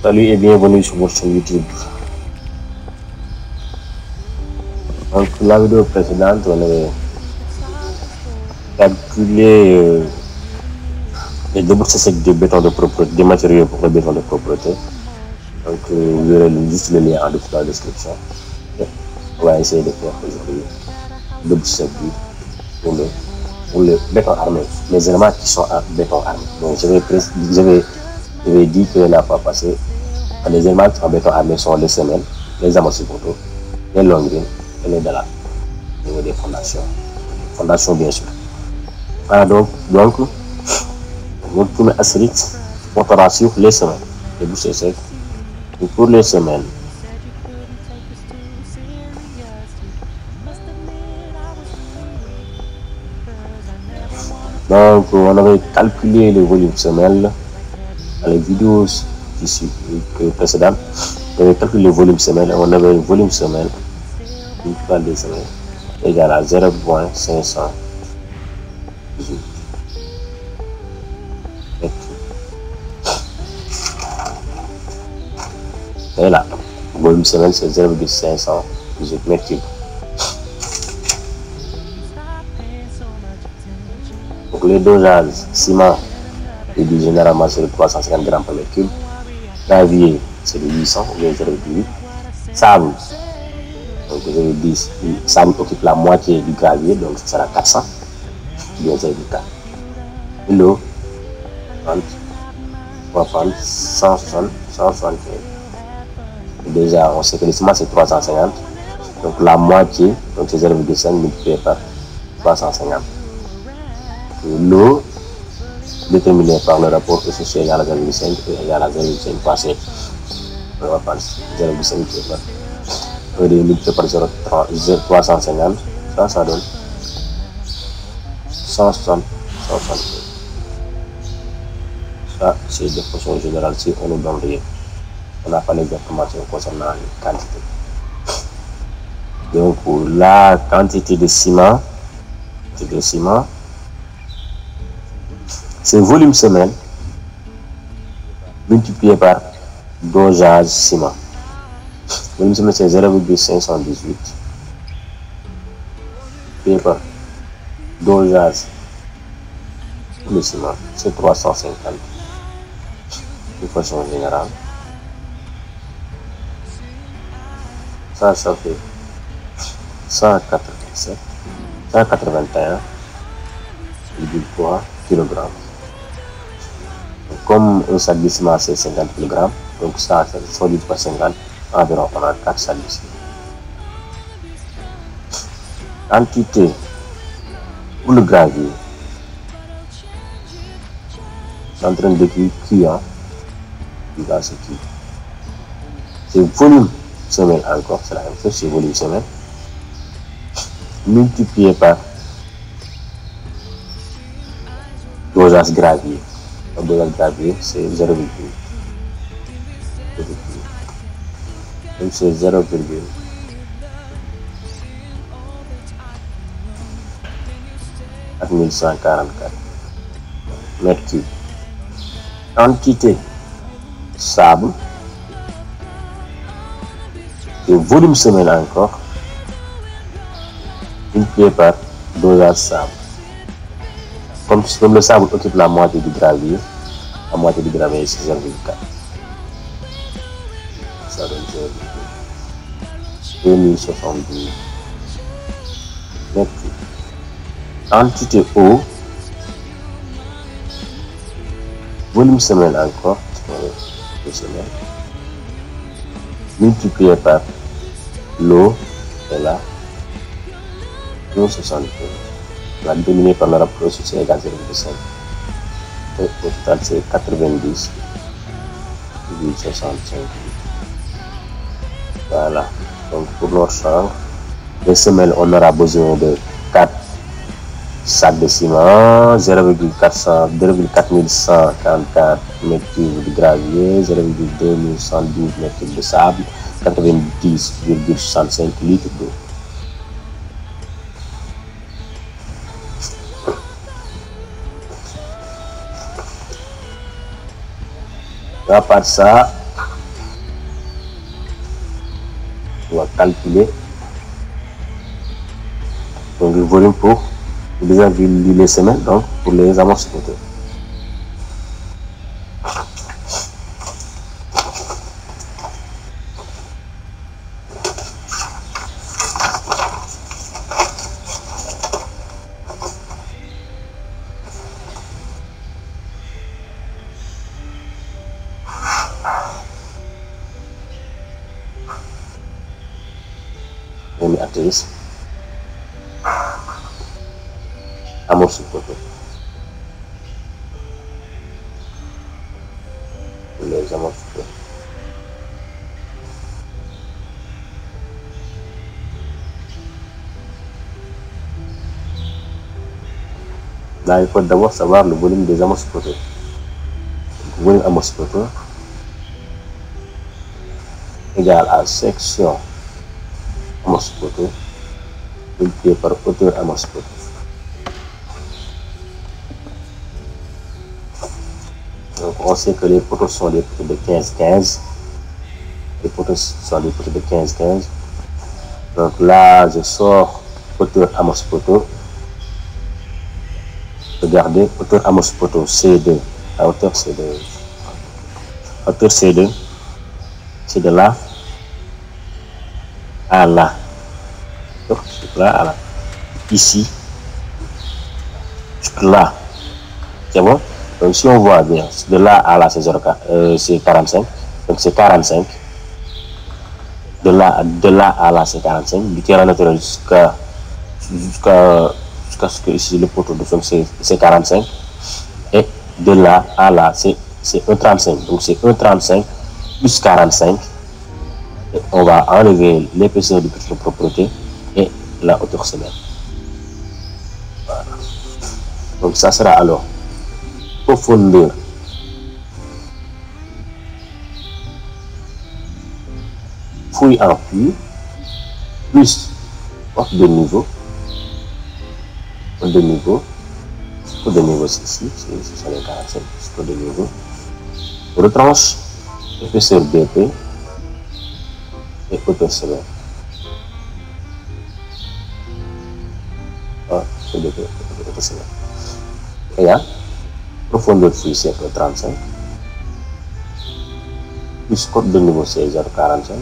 Salut et bienvenue sur votre chaîne YouTube. Donc la vidéo précédente, on avait calculé les déboursés secs de béton de propreté, des matériaux pour le béton de propreté. Donc vous verrez juste le lien en dessous dans la description. Et on va essayer de faire aujourd'hui le déboursé sec pour le béton armé, les éléments qui sont en béton armé. Donc je vais dire que la fois passée, les éléments en béton armé sont les semelles, les amortisseurs, les longrines et les dalles au niveau des fondations. Fondations bien sûr. Voilà donc notre premier astérisque portera sur les semelles, les bouchées secs. Et pour les semelles, donc on avait calculé le volume semelle dans les vidéos précédentes. On avait calculé le volume semelle, on avait le volume semelle, une total des semelles égale à 0,518. Et là, le volume semelle c'est 0,518 mètres cubes. Donc le dosage ciment est dit généralement c'est de 350 grammes par mètre cube. Gravier c'est de 800 ou bien 0,8. Sable, donc 0,10. Sable occupe la moitié du gravier, donc ça sera 400 ou bien 0,4. L'eau 30, 330, 160, 175. Déjà on sait que le ciment c'est 350, donc la moitié, donc c'est 0,5 multiplié par 350. L'eau déterminée par le rapport ECC égal à 0,5 et égal à 0,5 fois C. On va prendre 0,5 multiplié par 350, ça donne 160, 160. Ça c'est de façon générale si on nous donne rien. On n'a pas les informations concernant les quantités. Donc pour la quantité de ciment, c'est volume semelle multiplié par dosage ciment. Volume semelle c'est 0,518 multiplié par dosage pour le ciment c'est 350 de façon générale. Ça fait 181,3 kg. Comme un sac de ciment c'est 50 kg, donc ça soit dit par 50, environ on a 4 sacs de ciment. Quantité pour le gravier, c'est en train d'écrire Q, c'est volume semelle encore, c'est la même chose, c'est volume semelle multiplié par dosage gravier. Le dosage gravier c'est 0,8. Donc c'est 0,4144 mètres cubes. Quantité sable et volume semelle encore multiplié par dosage sable. Comme le sable occupe la moitié du gravier, la moitié du gravier c'est 0,4. Ça donne 2072 mètres cubes. Quantité eau, volume semelle encore, multiplié par l'eau est là 1,75. La dominée par le rapport c'est égal à 0,5. Et au total c'est 90,65. Voilà. Donc pour notre champ, les semelles on aura besoin de 4 sacs de ciment, 0,4144 mètres cubes de gravier, 0,2112 mètres cubes de sable, 90,65 litres d'eau. À part ça, On va calculer donc le volume pour déjà vu les semaines, donc pour les amortisseurs. Actrice amortisseur les amortisseurs. Là, il faut d'abord savoir le volume des amortisseurs. Le volume amortisseur égal à section amortisseur multiplié par hauteur amortisseur. Donc on sait que les poteaux sont des poteaux de 15-15. Les poteaux sont des poteaux de 15-15. Donc là, je sors hauteur amortisseur. Regardez, hauteur amortisseur C2. La hauteur C2. Hauteur C2, c'est de là à là. Donc, là à là. Ici, là. C'est bon? Donc, si on voit bien, de là à là, c'est 45. Donc, c'est 45. De là à là, c'est 45. Du terrain naturel jusqu'à ce que ici, le poteau de fond, c'est 45. Et de là à là, c'est 1,35. Donc, c'est 1,35 plus 45. Et on va enlever l'épaisseur du petit de propreté et la hauteur semaine. Voilà. Donc ça sera alors profondeur fouille en puits plus hauteur de niveau. Hauteur de niveau c'est ici, c'est les 45, hauteur de niveau. Retranche épaisseur BP et hauteur semaine. Et là, profondeur fouille c'est 35 plus cote de niveau c'est 0,45.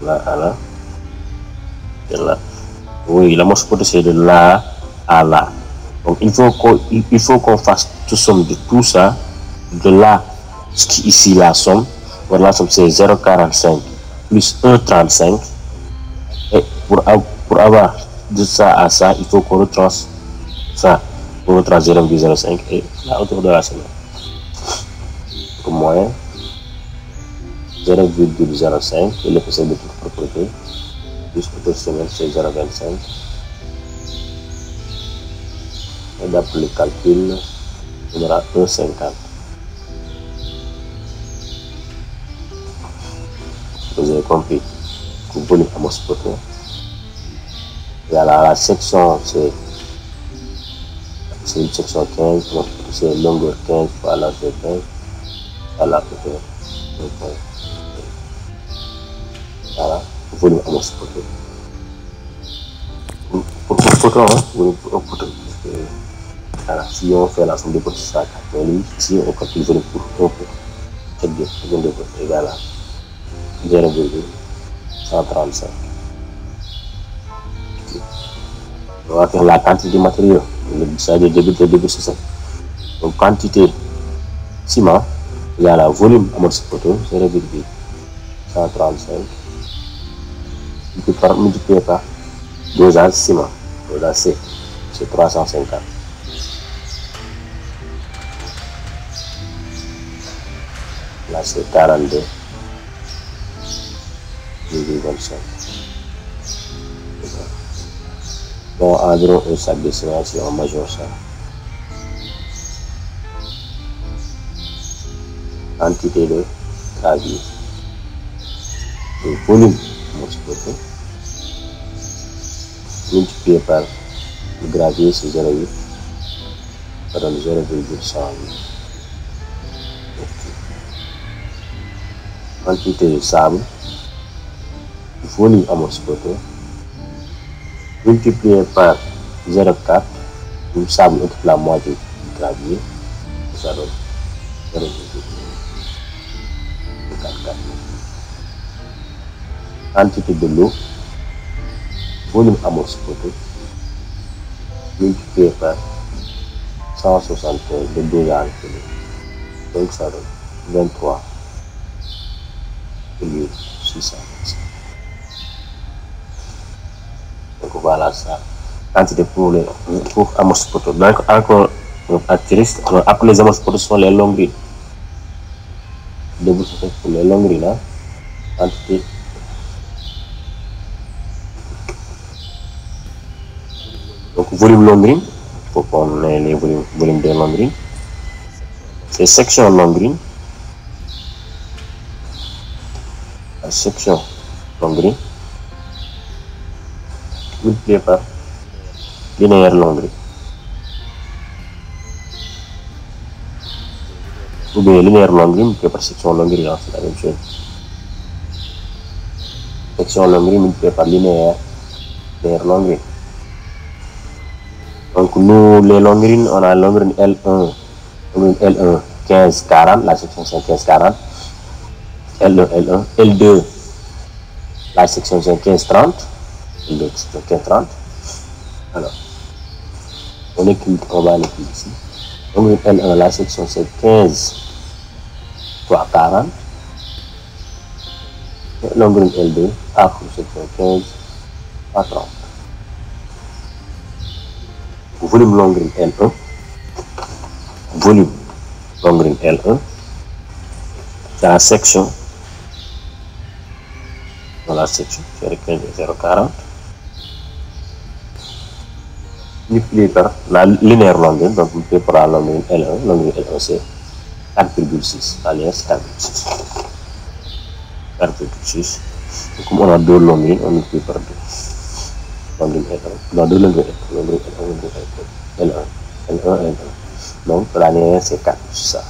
Là à là. Et là. Oui, la morceau c'est de là à là. Donc il faut qu'on fasse toute somme de tout ça. De là, ici la somme. Voilà, la somme c'est 0,45 plus 1,35. Et pour avoir de ça à ça, il faut qu'on retranche ça. On retranche 0,05 et la hauteur de la semaine. Pour moyen 0,05 et l'épaisseur de toute propreté. Plus hauteur semaine c'est 0,25. Et d'après le calcul, on aura 1,50. Vous avez compris. Vous voulez amortisseur. Et la section, c'est une section 15, donc c'est longueur 15 fois largeur 15, à la hauteur. Voilà, volume amortisseur. Pour photo, hein, volume pour photo. Voilà, si on fait la somme de poteaux, ça 4. Mais lui, si on calcule le volume pour un pot, c'est bien, volume de poteaux égal à 0,135. On va faire la quantité de matériaux. Ça veut dire début c'est ça. Donc quantité ciment, il y a la volume amortisseur 0,135 multiplié par dosage ciment. Dosage C, c'est 350. Là c'est 42,25. Bon, environ un sac de ciment si on majeure ça. Quantité de gravier. Le volume amortisseur multiplié par le gravier c'est 0,8. Ça donne 0,108. quantité de sable, volume amorce poteau, multiplié par 0,4, le sable occupe la moitié du gravier, ça donne 0,44. Quantité de l'eau, volume amorce poteau, multiplié par 175 de dosage de l'eau, donc ça donne 23,625. Donc voilà ça. Quantité pour amorce poteau. Donc encore actrice, après les amorce poteau sont les longues debout pour les longues là. Quantité donc volume longrine, faut qu'on ait les volumes des longrines. C'est section longrine. La section longrine multiplié par linéaire longrine. Ou bien linéaire longrine multiplié par section longrine, c'est la même chose. Section longrine multiplié par linéaire longrine. Donc nous, les longrines, on a longrine L1, 15, 40, la section c'est 15, 40. L1, L2, la section c'est 15, 30. L2, section 15, 30. Alors, on va l'écrire ici. Longrine L1, la section c'est 15 fois 40. Et longrine L2, après section 15 fois 30. Volume longrine L1, volume longrine L1, dans la section, c'est 15 et 0,40, multiplié par la linéaire longrine, donc multiplié par la longrine L1 c'est 4,6, la linéaire c'est 4,6. Comme on a deux longrines, on multiplie par 2. Longrine L1, on a deux longrines L1, L1. Donc la linéaire c'est 4, ça.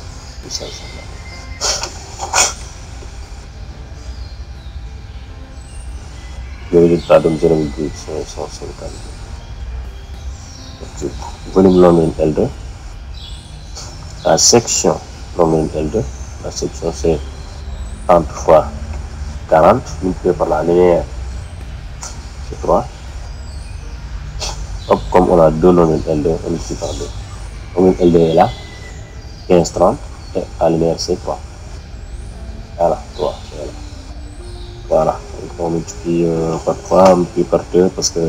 Le résultat donne 0,550. Volume longrine L2. La section longrine L2. La section c'est 30 fois 40 multiplié par la linéaire c'est 3. Hop, comme on a deux longrines L2, on multiplie par 2. Longrine L2 est là, 15, 30, et la linéaire c'est 3. Voilà, 3, c'est là. Voilà, donc on multiplie par 3, on multiplie par 2 parce que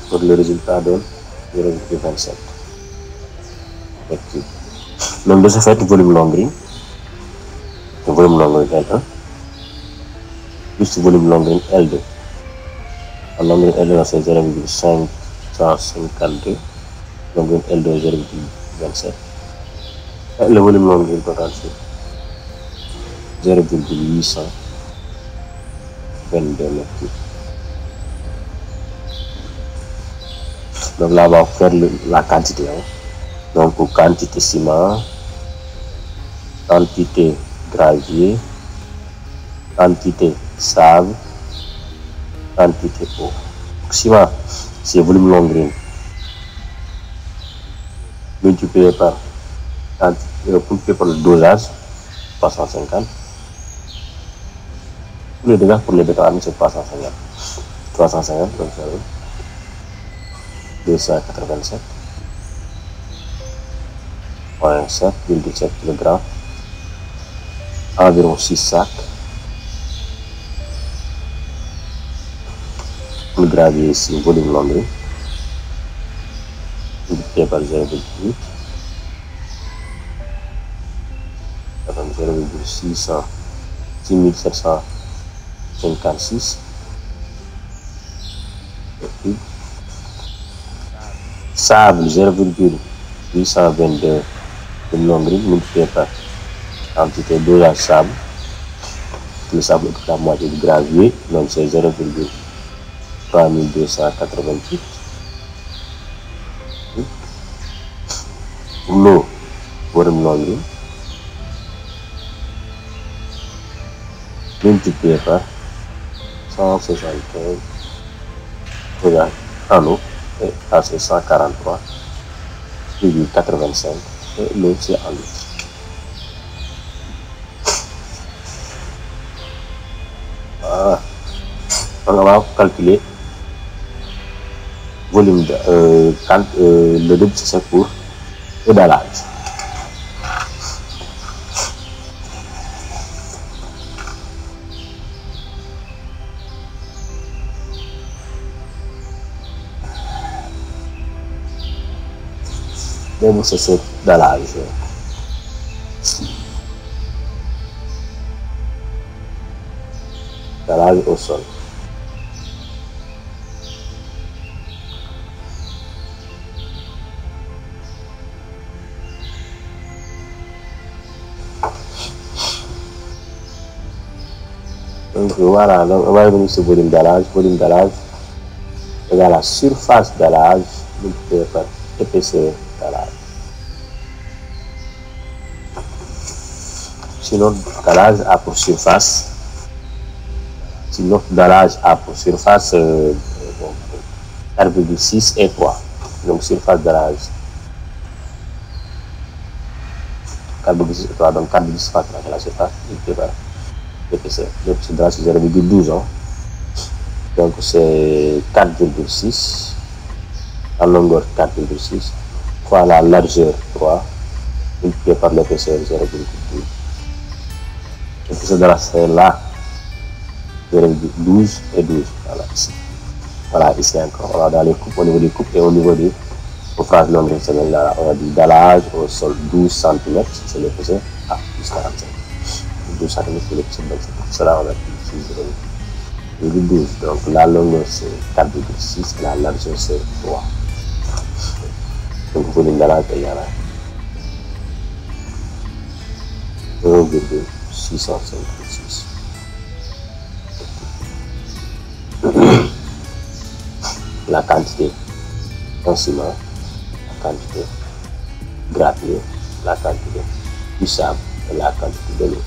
pour le résultat donne 0,27. Donc de ce fait, volume longrine L1 plus volume longrine L2. La longrine L1 c'est 0,552, longrine L2 0,27. Et le volume longrine total c'est 0,822 mètres cubes. Donc là on va faire la quantité. Donc quantité ciment, quantité gravier, quantité sable, quantité eau. Ciment c'est volume longrine multiplié par le dosage 350. Le dosage pour le béton c'est 350. 350 donc ça donne 287,7 kg, environ 6 sacs. Le gravier ici, volume longrine multiplié par 0,8, ça donne 0,6756. Sable 0,822 de longrine multiplié par quantité dosage sable. Le sable occupe la moitié du gravier, donc c'est 0,3288. Pour l'eau, volume longrine multiplié par 175, regarde, en eau, et là c'est 143,85, et l'eau c'est en litres. Voilà. Donc on va calculer volume de, le double c'est pour le dallage. Donc c'est ce dallage. Dallage au sol. Donc voilà, donc on va revenir sur volume dallage. Volume dallage égale la surface dallage multiplié par épaisseur dallage. Si notre dallage a pour surface, si notre dallage a pour surface 4,6 et 3, donc surface dallage 4,6 et 3, donc 4,6 fois la surface multiplié par l'épaisseur. Donc c'est dallage 0,12 ans. Donc c'est 4,6 en longueur 4,6 fois la largeur 3 multiplié par l'épaisseur 0,12. Donc ce dallage c'est là 0,12 et 12. Voilà ici. Voilà ici encore. On va dans les coupes au niveau des coupes et au niveau des phrases longues. Là, on a dit dallage au sol 12 cm, c'est l'épaisseur à plus 45. 12 cm c'est l'épaisseur, donc c'est pour cela on a dit 0,12. Donc la longueur c'est 4,6 et la largeur c'est 3. Donc volume dallage égal à 1,656. La quantité en ciment, la quantité gravier, la quantité du sable et la quantité de l'eau.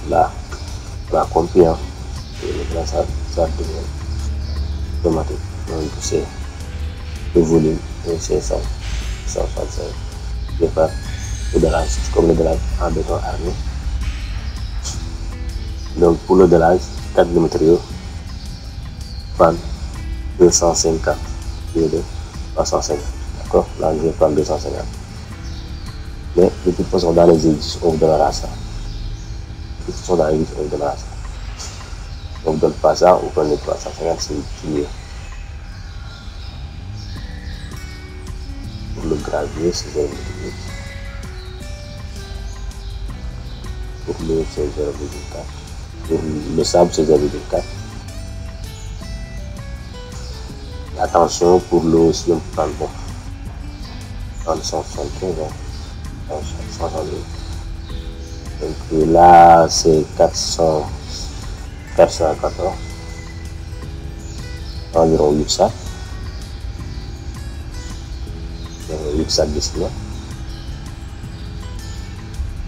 Là, on a compris, hein, et ça devient automatique. Donc c'est le volume de 165 par le dallage, comme le dallage en béton armé. Donc pour le dallage, 4 de matériaux, 250 lieu de 350. D'accord? Là, je vais prendre 250. Mais de toute façon, dans les exercices, on vous donnera ça. De toute façon, dans les exercices, on vous donnera ça. On ne vous donne pas ça, on prend les 350, c'est mieux. Pour le gravier, c'est 0,8. Pour l'eau, c'est 0,4. Pour le sable, c'est 0,4. Attention, pour l'eau aussi, on peut prendre bon. 175, hein. 172. Donc là, c'est 414. Environ 8 sacs. 8 sacs de ciment.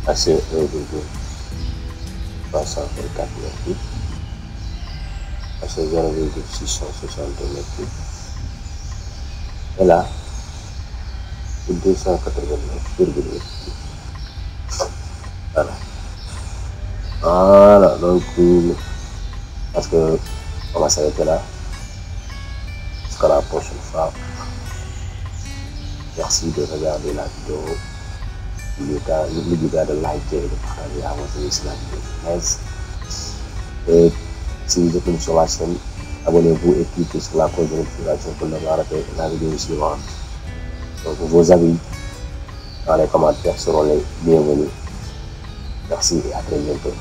Là, c'est 1,324 mètres. Là, c'est 0,662 mètres. Et là, c'est 289,8. Voilà. Voilà, donc, parce que on va s'arrêter là. Jusqu'à la prochaine fois. Merci de regarder la vidéo. N'oubliez pas de liker et de partager à votre avis sur la vidéo. Merci. Et si vous êtes sur la chaîne, abonnez-vous et cliquez sur la cloche de notification pour ne pas rater la vidéo suivante. Donc vos avis dans les commentaires seront les bienvenus. Merci et à très bientôt.